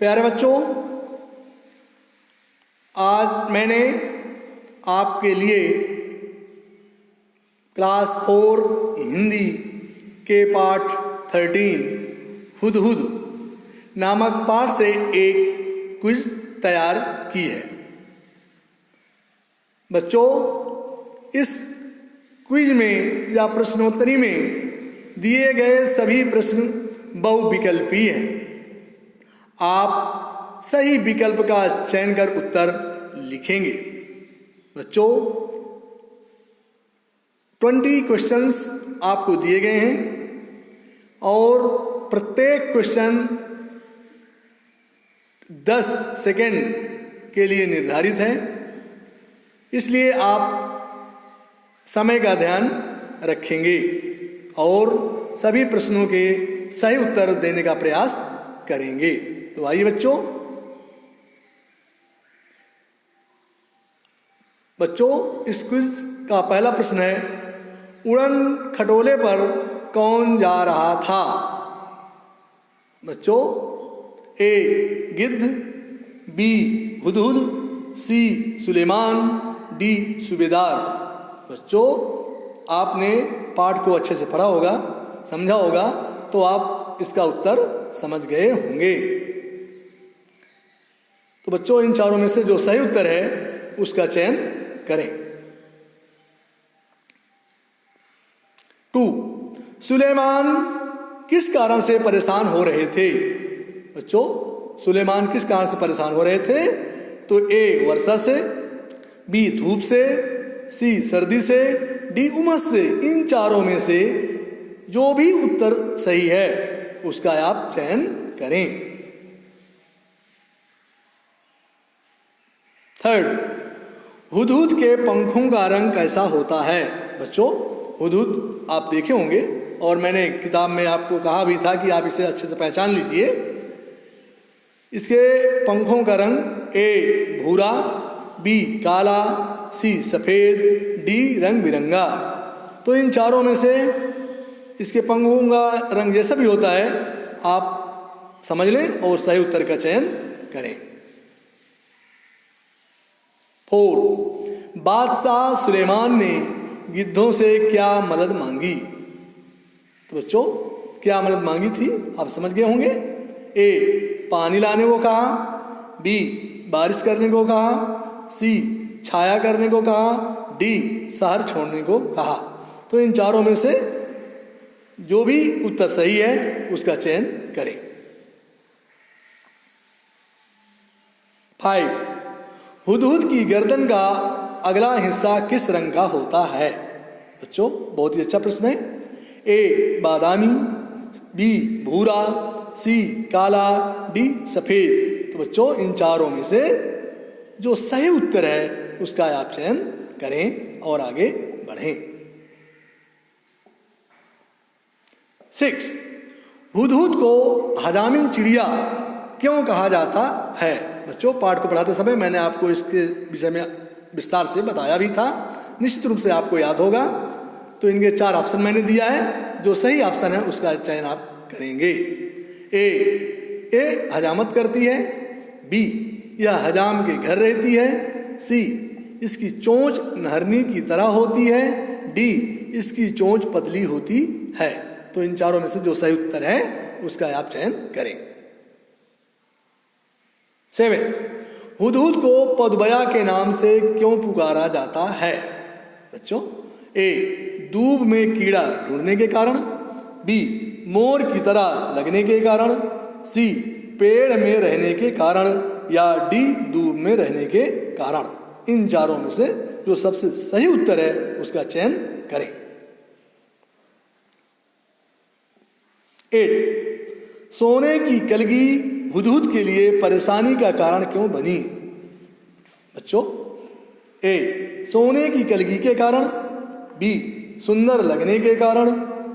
प्यारे बच्चों, आज मैंने आपके लिए क्लास 4 हिंदी के पाठ 13 हुदहुद नामक पाठ से एक क्विज तैयार की है। बच्चों, इस क्विज में या प्रश्नोत्तरी में दिए गए सभी प्रश्न बहुविकल्पीय हैं। आप सही विकल्प का चयन कर उत्तर लिखेंगे। बच्चों, 20 क्वेश्चंस आपको दिए गए हैं और प्रत्येक क्वेश्चन 10 सेकंड के लिए निर्धारित है, इसलिए आप समय का ध्यान रखेंगे और सभी प्रश्नों के सही उत्तर देने का प्रयास करेंगे। तो आइए बच्चों, इस क्विज का पहला प्रश्न है, उड़न खटोले पर कौन जा रहा था? बच्चों, ए गिद्ध, बी हुदहुद, सी सुलेमान, डी सूबेदार। बच्चों, आपने पाठ को अच्छे से पढ़ा होगा, समझा होगा, तो आप इसका उत्तर समझ गए होंगे। तो बच्चों, इन चारों में से जो सही उत्तर है उसका चयन करें। 2. सुलेमान किस कारण से परेशान हो रहे थे? बच्चों, सुलेमान किस कारण से परेशान हो रहे थे? तो ए वर्षा से, बी धूप से, सी सर्दी से, डी उमस से। इन चारों में से जो भी उत्तर सही है उसका आप चयन करें। 3. हुदहुद के पंखों का रंग कैसा होता है? बच्चों, हुदहुद आप देखे होंगे और मैंने किताब में आपको कहा भी था कि आप इसे अच्छे से पहचान लीजिए। इसके पंखों का रंग ए भूरा, बी काला, सी सफ़ेद, डी रंग बिरंगा। तो इन चारों में से इसके पंखों का रंग जैसा भी होता है आप समझ लें और सही उत्तर का चयन करें। 4. बादशाह सुलेमान ने गिद्धों से क्या मदद मांगी? तो बच्चों, क्या मदद मांगी थी आप समझ गए होंगे। ए पानी लाने को कहा, बी बारिश करने को कहा, सी छाया करने को कहा, डी शहर छोड़ने को कहा। तो इन चारों में से जो भी उत्तर सही है उसका चयन करें। 5. हुदहुद की गर्दन का अगला हिस्सा किस रंग का होता है? बच्चों, बहुत ही अच्छा प्रश्न है। ए बादामी, बी भूरा, सी काला, डी सफ़ेद। तो बच्चों, इन चारों में से जो सही उत्तर है उसका आप चयन करें और आगे बढ़ें। 6. हुदहुद को हजामिन चिड़िया क्यों कहा जाता है? बच्चों, पाठ को पढ़ाते समय मैंने आपको इसके विषय में विस्तार से बताया भी था, निश्चित रूप से आपको याद होगा। तो इनके 4 ऑप्शन मैंने दिया है, जो सही ऑप्शन है उसका चयन आप करेंगे। ए हजामत करती है, बी यह हजाम के घर रहती है, सी इसकी चोंच नहरनी की तरह होती है, डी इसकी चोंच पतली होती है। तो इन चारों में से जो सही उत्तर है उसका आप चयन करें। 7. हुदहुद को पदबया के नाम से क्यों पुकारा जाता है? बच्चों, ए दूब में कीड़ा ढूंढने के कारण, बी मोर की तरह लगने के कारण, सी पेड़ में रहने के कारण, या डी दूब में रहने के कारण। इन चारों में से जो सबसे सही उत्तर है उसका चयन करें। 8. सोने की कलगी हुदहुद के लिए परेशानी का कारण क्यों बनी? बच्चों, ए सोने की कलगी के कारण, बी सुंदर लगने के कारण,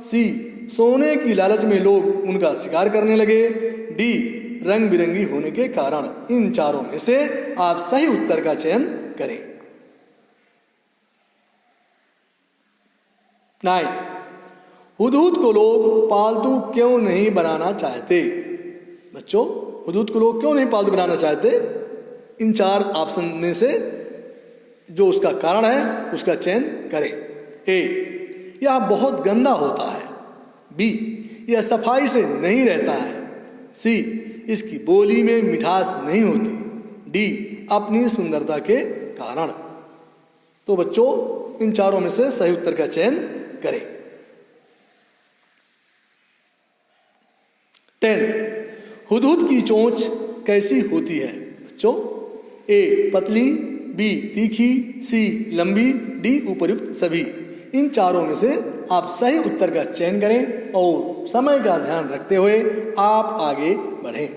सी सोने की लालच में लोग उनका शिकार करने लगे, डी रंग बिरंगी होने के कारण। इन चारों में से आप सही उत्तर का चयन करें। 9. हुदहुद को लोग पालतू क्यों नहीं बनाना चाहते? बच्चों हुदूद को लोग क्यों नहीं पालतू बनाना चाहते? इन 4 ऑप्शन में से जो उसका कारण है उसका चयन करें। ए, यह बहुत गंदा होता है। बी, यह सफाई से नहीं रहता है। सी, इसकी बोली में मिठास नहीं होती। डी, अपनी सुंदरता के कारण। तो बच्चों इन चारों में से सही उत्तर का चयन करें। 10, हुदूद की चोंच कैसी होती है? बच्चों ए, पतली, बी, तीखी, सी, लंबी, डी, उपर्युक्त सभी। इन चारों में से आप सही उत्तर का चयन करें और समय का ध्यान रखते हुए आप आगे बढ़ें।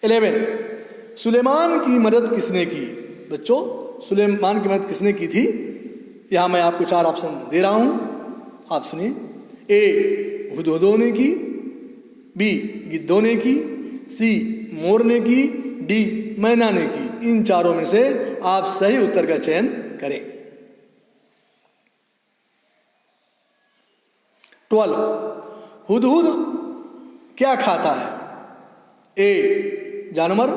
11, सुलेमान की मदद किसने की? बच्चों सुलेमान की मदद किसने की थी? यहां मैं आपको 4 ऑप्शन दे रहा हूं, आप सुनिए। ए, हुदहुदों ने की। बी, गिद्धों ने की। सी, मोर ने की। डी, मैना ने की। इन चारों में से आप सही उत्तर का चयन करें। 12, हुदहुद क्या खाता है? ए, जानवर।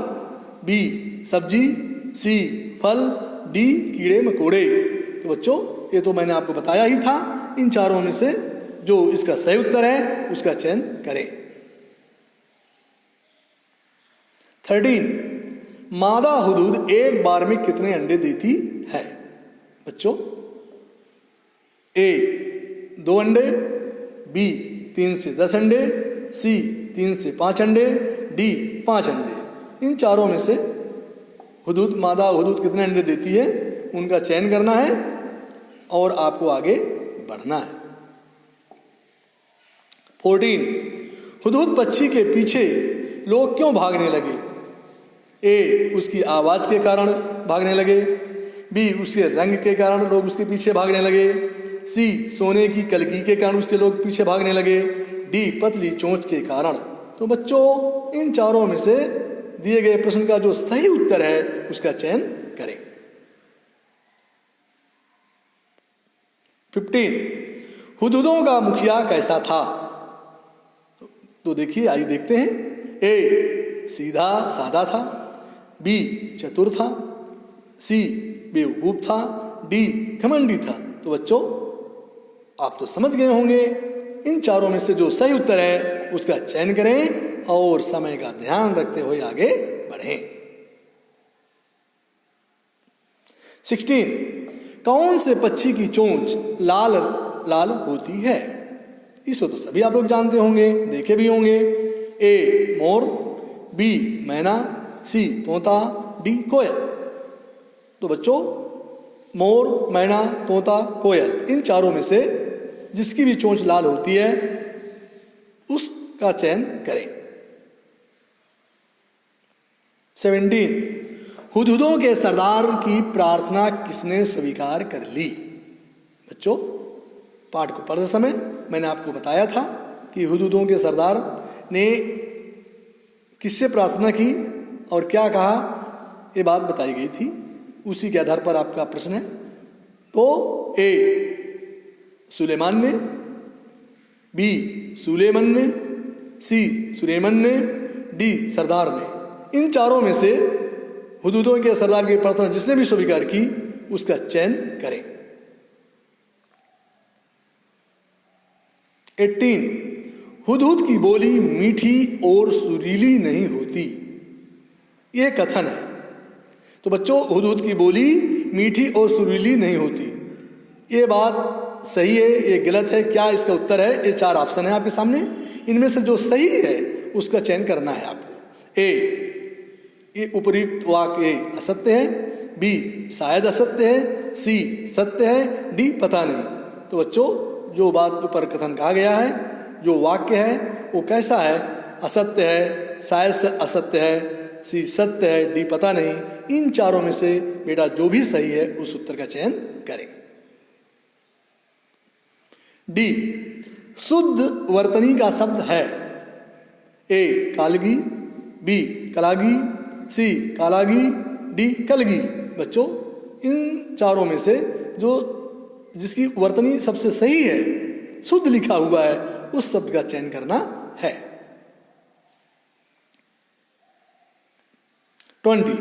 बी, सब्जी। सी, फल। डी, कीड़े मकोड़े। तो बच्चों ये तो मैंने आपको बताया ही था। इन चारों में से जो इसका सही उत्तर है उसका चयन करें। 13, मादा हुदूद एक बार में कितने अंडे देती है? बच्चों ए, 2 अंडे। बी, 3 से 10 अंडे। सी, 3 से 5 अंडे। डी, 5 अंडे। इन चारों में से मादा हुदूद कितने अंडे देती है उनका चयन करना है और आपको आगे बढ़ना है। 14, हुदूद पक्षी के पीछे लोग क्यों भागने लगे? ए, उसकी आवाज के कारण भागने लगे। बी, उसके रंग के कारण लोग उसके पीछे भागने लगे। सी, सोने की कलगी के कारण उसके लोग पीछे भागने लगे। डी, पतली चोंच के कारण। तो बच्चों इन चारों में से दिए गए प्रश्न का जो सही उत्तर है उसका चयन करें। 15, हुदूदों का मुखिया कैसा था? तो देखिए आइए देखते हैं। ए, सीधा सादा था। बी, चतुर था। सी, बेवकूफ था। डी, घमंडी था। तो बच्चों आप तो समझ गए होंगे। इन चारों में से जो सही उत्तर है उसका चयन करें और समय का ध्यान रखते हुए आगे बढ़ें। 16, कौन से पक्षी की चोंच लाल लाल होती है? इसको तो सभी आप लोग जानते होंगे, देखे भी होंगे। ए, मोर। बी, मैना। सी, तोता। डी, कोयल। तो बच्चों मोर, मैना, तोता, कोयल इन चारों में से जिसकी भी चोंच लाल होती है उसका चयन करें। 17, हुदहुदों के सरदार की प्रार्थना किसने स्वीकार कर ली? बच्चों पाठ को पढ़ते समय मैंने आपको बताया था कि हुदहुदों के सरदार ने किससे प्रार्थना की और क्या कहा, ये बात बताई गई थी। उसी के आधार पर आपका प्रश्न है। तो ए, सुलेमान ने। बी, सुलेमान ने। सी, सुलेमान ने। डी, सरदार ने। इन चारों में से हुदहुदों के सरदार की प्रार्थना जिसने भी स्वीकार की उसका चयन करें। 18, हुदहुद की बोली मीठी और सुरीली नहीं होती, यह कथन है। तो बच्चों हुदहुद की बोली मीठी और सुरीली नहीं होती, ये बात सही है, ये गलत है, क्या इसका उत्तर है? ये 4 ऑप्शन है आपके सामने, इनमें से जो सही है उसका चयन करना है आपको। ए, ये उपयुक्त वाक्य असत्य है। बी, शायद असत्य है। सी, सत्य है। डी, पता नहीं। तो बच्चों जो बात ऊपर कथन कहा गया है, जो वाक्य है वो कैसा है? असत्य है, शायद से असत्य है, सी सत्य है, डी पता नहीं। इन चारों में से बेटा जो भी सही है उस उत्तर का चयन करें। डी, शुद्ध वर्तनी का शब्द है। ए, कालगी। बी, कलागी। सी, कालागी। डी, कलगी। बच्चों इन चारों में से जो जिसकी वर्तनी सबसे सही है, शुद्ध लिखा हुआ है, उस शब्द का चयन करना है। 20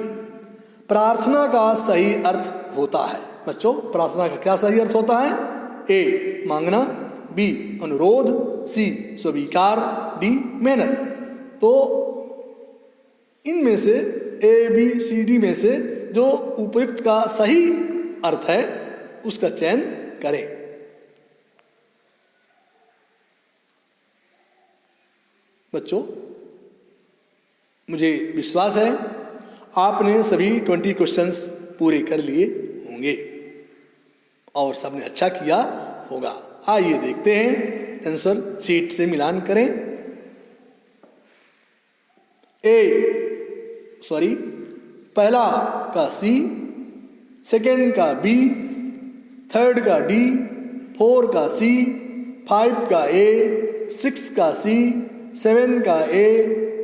प्रार्थना का सही अर्थ होता है। बच्चों, प्रार्थना का क्या सही अर्थ होता है? ए मांगना, बी अनुरोध, सी स्वीकार, डी मेहनत। तो इनमें से ए बी सी डी में से जो उपयुक्त का सही अर्थ है उसका चयन करें। बच्चों, मुझे विश्वास है आपने सभी 20 क्वेश्चंस पूरे कर लिए होंगे और सबने अच्छा किया होगा। आइए देखते हैं, आंसर शीट से मिलान करें। पहला का सी, सेकेंड का बी, थर्ड का डी, 4 का सी, 5 का ए, 6 का सी, 7 का ए,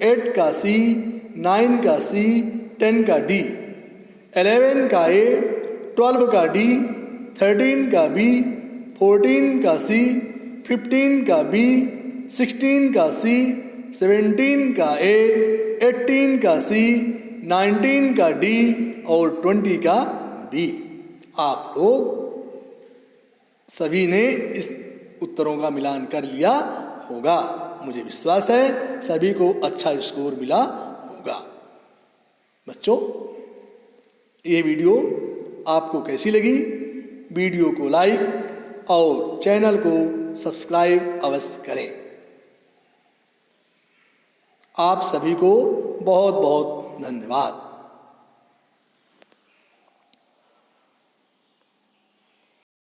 8 का सी, 9 का सी, 10 का डी, 11 का ए, 12 का डी, 13 का बी, 14 का सी, 15 का बी, 16 का सी, 17 का ए, 18 का सी, 19 का डी और 20 का बी। आप लोग सभी ने इस उत्तरों का मिलान कर लिया होगा। मुझे विश्वास है सभी को अच्छा स्कोर मिला होगा। बच्चों, ये वीडियो आपको कैसी लगी? वीडियो को लाइक और चैनल को सब्सक्राइब अवश्य करें। आप सभी को बहुत बहुत धन्यवाद।